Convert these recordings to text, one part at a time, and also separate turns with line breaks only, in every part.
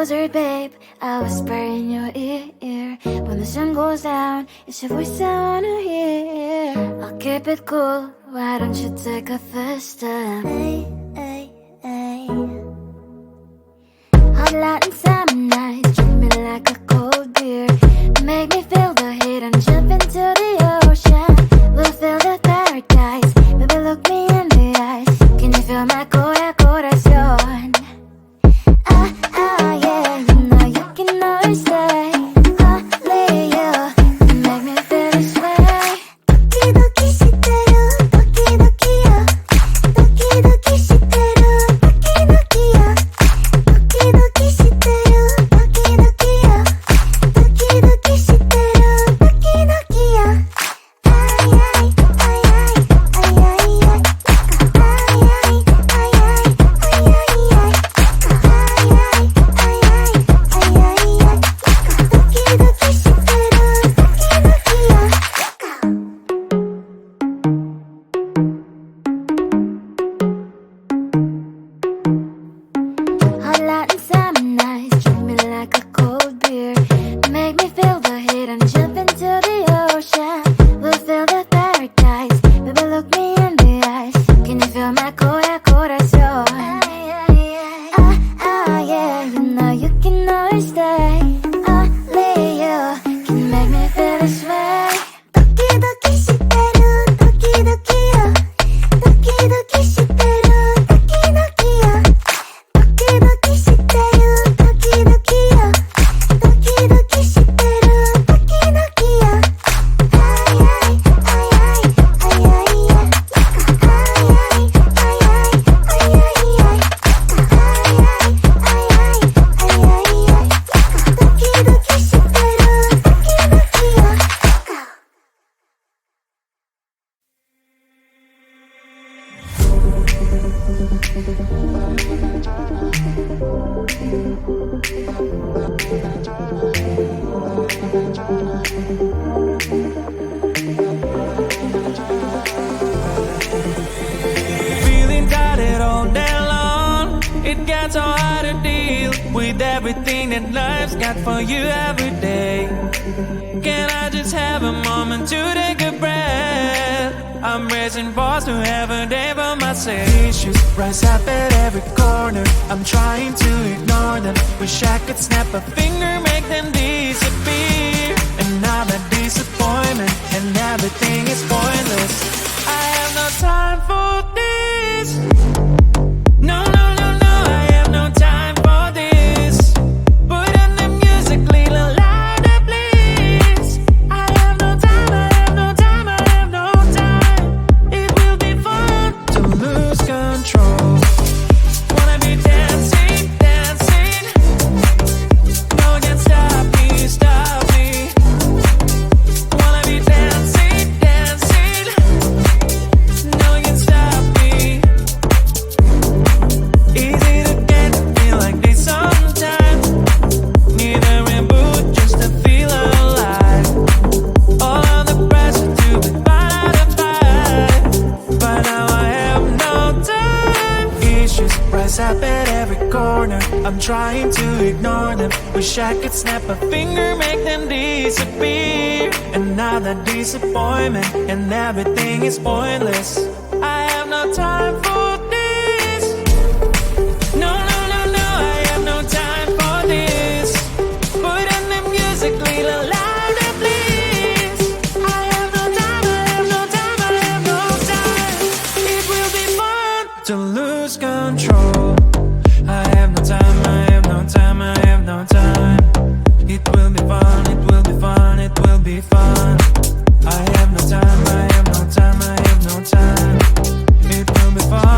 closer, babe, I'll whisper in your ear. When the sun goes down, it's your voice I wanna hear. I'll keep it cool, why don't you take a first step? Hey, hey, hey. Hot Latin summer nights, treat me like a cold beer. Make me feel the heat and jump into the ocean. We'll feel the paradise, baby, look me in the eyes. Can you feel my corazón? Yeah, you know you can always stay. Only you can make me feel this way. 도끼도끼 시대로 도끼도끼야. 도끼도끼 시대로 도끼도끼야. 도끼도끼 시대로 도끼도끼야. 도끼도끼 시대로 도끼도끼야. 아이아이 아이아이 아이아이 아이아이
Feeling tired all day long. It gets so hard to deal with everything that life's got for you every day. Can I just have a moment to take a breath? I'm raising balls to have a day for myself. Issues rise up at every corner. I'm trying to ignore them. Wish I could snap a finger, make them disappear. And now the disappointment and everything is pointless. I have no time for this. No, no, no, no, I have no time for this. Put on the music, little louder, please. I have no time, I have no time, I have no time. It will be fun to lose control. Wanna be dancing, dancing. No one can stop me, stop me. Wanna be dancing, dancing. No one can stop me. Easy to get feel like this sometimes. Need a reboot just to feel alive. All of the pressure to be part of fight. But now I have no time. Issues rise up at every corner. I'm trying to ignore them. Wish I could snap a finger, make them disappear. And now the disappointment and everything is pointless. I have no time for this. No, no, no, no, I have no time for this. Put on the music, little louder, please. I have no time, I have no time, I have no time. It will be fun to lose control. I have no time, I have no time, I have no time. It will be fun, it will be fun, it will be fun. I have no time, I have no time, I have no time. It will be fun.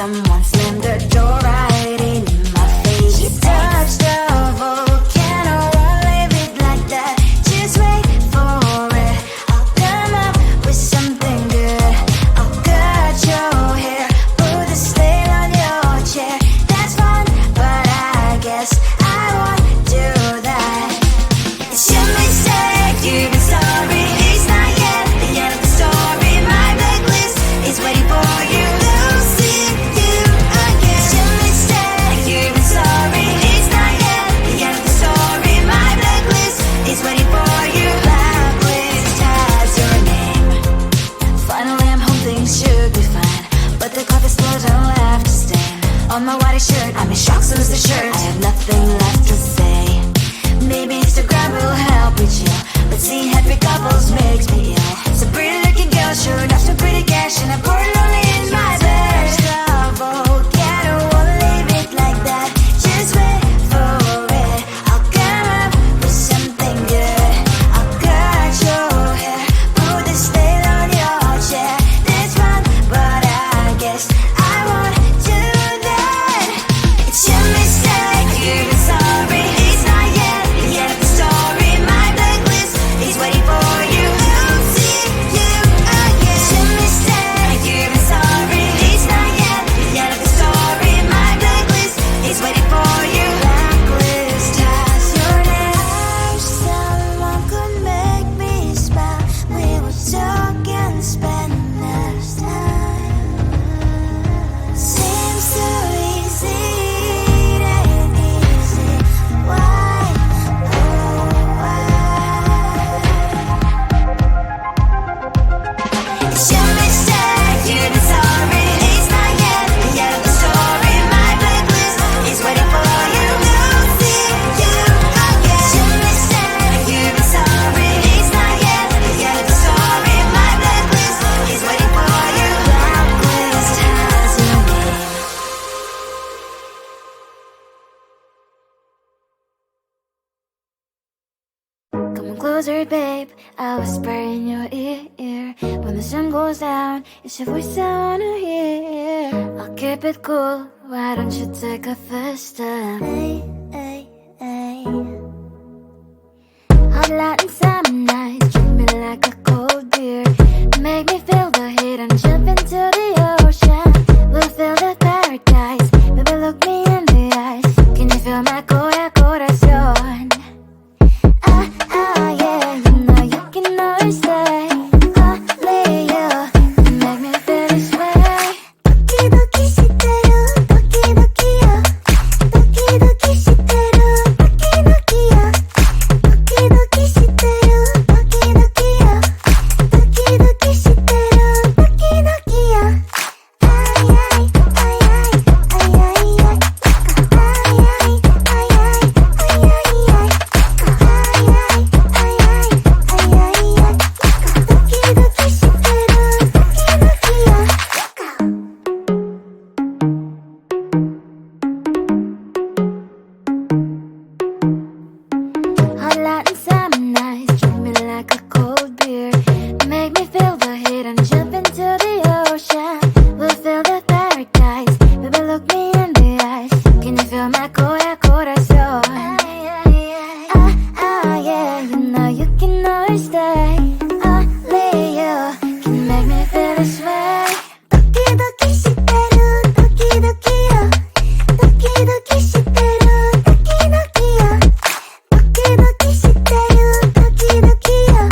someone slammed the door right in my face. She touched the volcano, won't leave it like that. Just wait for it. I'll come up with something good. I'll cut your hair, put a stain on your chair. That's fun, but I guess I won't do that. It's your mistake, you've been sorry. It's not yet the end of the story. My blacklist is waiting for you. We'll see you again. It's your mistake, you've been sorry. It's not yet the end of the story. My blacklist is waiting for you. Blacklist has your name. Finally I'm home, things should be fine, but the coffee still don't left a stain on my white shirt. I'm in shock, so is the shirt. I have nothing left to say. Maybe Instagram will help me chill, but seeing happy couples makes me ill. Some pretty looking girl showed off some pretty cash, and I poured lonely in my bed. Volcano, won't leave it like that. Just wait for it. I'll come up with something good. I'll cut your hair, put the stain on your chair. That's fun, but I guess I won't do that. It's your mistake, you've been sorry. It's not yet the end of the story. My blacklist is waiting for you. We'll see you again. It's your mistake, you've been sorry. It's not yet the end of the story. My blacklist is waiting for you. Blacklist has your name. I wish someone could make me smile. We would talk and spend less time. Seems so easy, it ain't easy. Why, oh why? It's your mistake, you've been sorry. It's not yet the end of the story. My blacklist is waiting for you. We'll see you again. It's your mistake, you've been sorry. It's not yet the end of the story. My blacklist is waiting for you. Blacklist has your name. Come on closer, babe, I'll whisper in your ear. When the sun goes down, it's your voice I wanna hear. I'll keep it cool, why don't you take a first step? Hey, hey, hey. Hot Latin summer nights, treat me like a cold beer. Make me feel the heat and jump into the ocean. We'll feel the paradise, baby look me in the eyes. Can you feel my corazón? Yeah, you know you can always stay. Only you can make me feel this way. Doki doki shiteru, doki doki yo. Doki doki shiteru, doki doki yo. Doki doki shiteru, doki doki yo. Doki doki shiteru, doki doki yo. Ay ay ay ay ay ay ay. Ay ay ay ay ay ay ay. Hot Latin summer nights, treat me like a cold beer. Make me feel the heat and jump into the ocean. We'll feel the paradise, baby look me in the eyes. Can you feel my corazón? Yeah, you know you can always stay. Only you can make me feel this way. Doki doki shiteru, doki doki yo. Doki doki shiteru, doki doki yo. Doki doki shiteru, doki doki yo.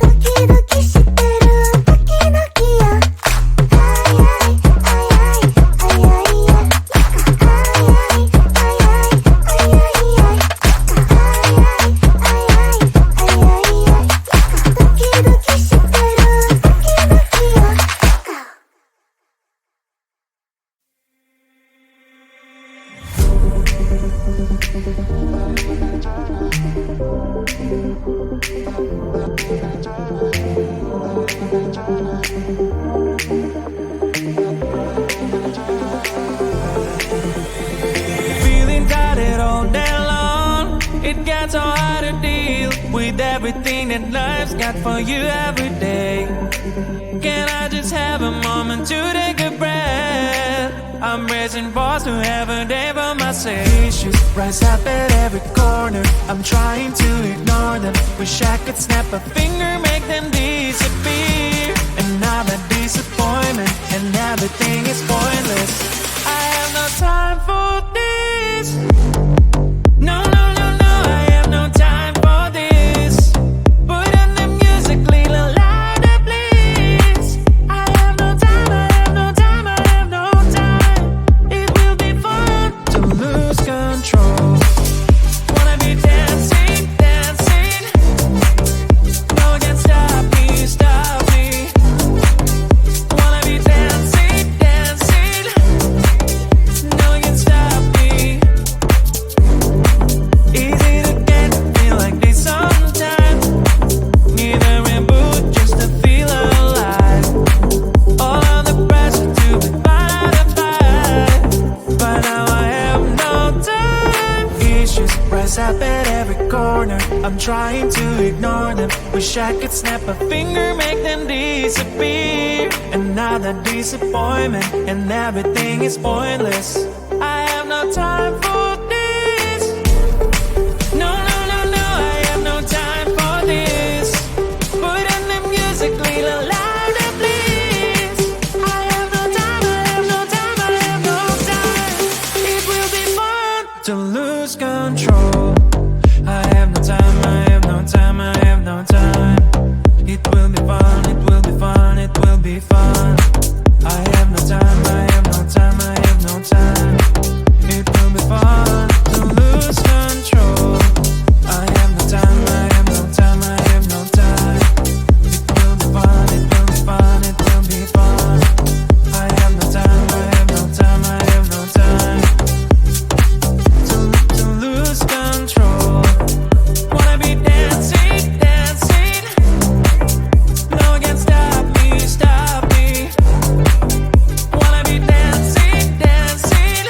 Doki doki shiteru, doki doki yo. Ay ay ay ay ay ay ay. Ay ay ay ay ay ay ay. Ay ay ay ay ay ay ay. Doki doki shiteru, doki doki yo.
Feeling tired all day long. It got so hard to deal with everything that life's got for you every day. Can I just have a moment to take a breath? pressing pause to have a day for myself. Issues rise up at every corner, I'm trying to ignore them. Wish I could snap a finger, make them disappear. And now that disappointment and everything is pointless. I have no time for this. No, no, no, no, I have no time for this. Put on the music, little louder, please. I have no time, I have no time, I have no time. It will be fun to lose control. Wanna be dancing, dancing. No one can stop me, stop me. Wanna be dancing, dancing. No one can stop me. Easy to get, feel like this sometimes. Need a reboot just to feel alive. All of the pressure to be modified, but now I have no time. Issues rise up at every corner, I'm trying to ignore them. Wish I could snap a finger, make them disappear. And now that disappointment and everything is pointless. I have no time for this. No, no, no, no, I have no time for this. Put on the music, little louder, please. I have no time, I have no time, I have no time. It will be fun to lose control. I have no time, I have no time, I have no time. It will be fun, it will be fun, it will be fun. I have no time, I have no time, I have no time. It will be fun to lose control. I have no time, I have no time, I have no time. It will be fun, it will be fun, it will be fun. I have no time, I have no time, I have no time. To lose control. Wanna be dancing, dancing. No one can stop me, stop me. Wanna be dancing, dancing.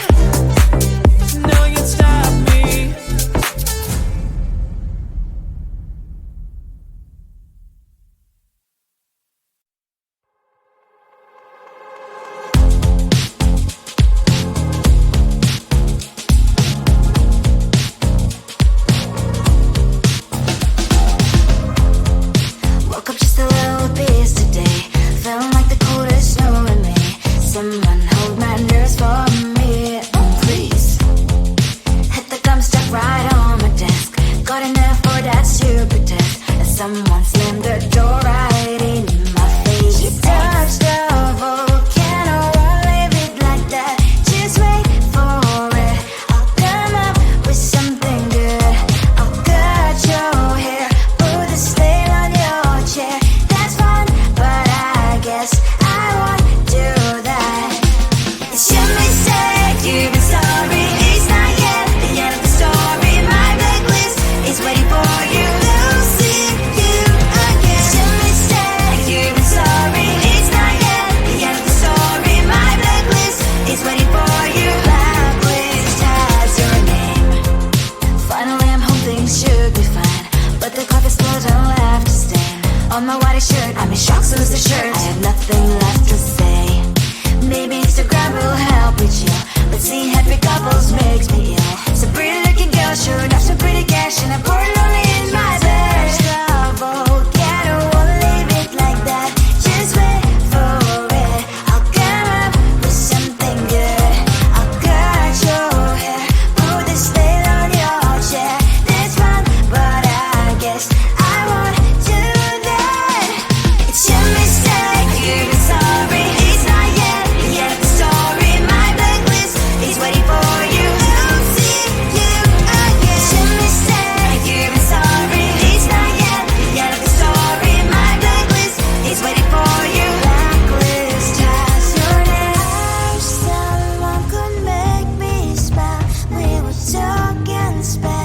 No one can stop me.
Woke up just a little pissed today. Feeling like the coldest snow in me. Someone hold my nerves for me, please. Hit the gum stuck right on my desk. Got enough for that stupid test. And someone slammed the door right in my face. You touched the volcano, won't leave it like that. Just wait for it. I'll come up with something good. I'll cut your hair, put a slate on your chair. That's fun, but I guess I won't do that. It's your mistake, you've been sorry. It's not yet the end of the story. My blacklist is waiting for you. Losing you again. It's your mistake, you've been sorry. It's not yet the end of the story. My blacklist is waiting for you. Blacklist has your name. Finally, I'm home, things should be fine. But the clock is still don't left to stain. On my white shirt, I'm in shock, so is the shirt. I have nothing left to say. Maybe Instagram will help me chill, but seeing happy couples makes me ill. Some pretty looking girl showing off some pretty cash, and I'm bored lonely in my bed. Volcano, won't leave it like that. Just wait for it. I'll come up with something good. I'll cut your hair, put the slate on your chair. That's fun, but I guess I won't do that. It's your mistake, you've been sorry. It's not yet the end of the story. My blacklist is waiting for you. Losing you again. It's your mistake, you've been sorry. It's not yet the end of the story. My blacklist is waiting for you. Blacklist has your name. I wish someone could make me smile. We were talking Spanish.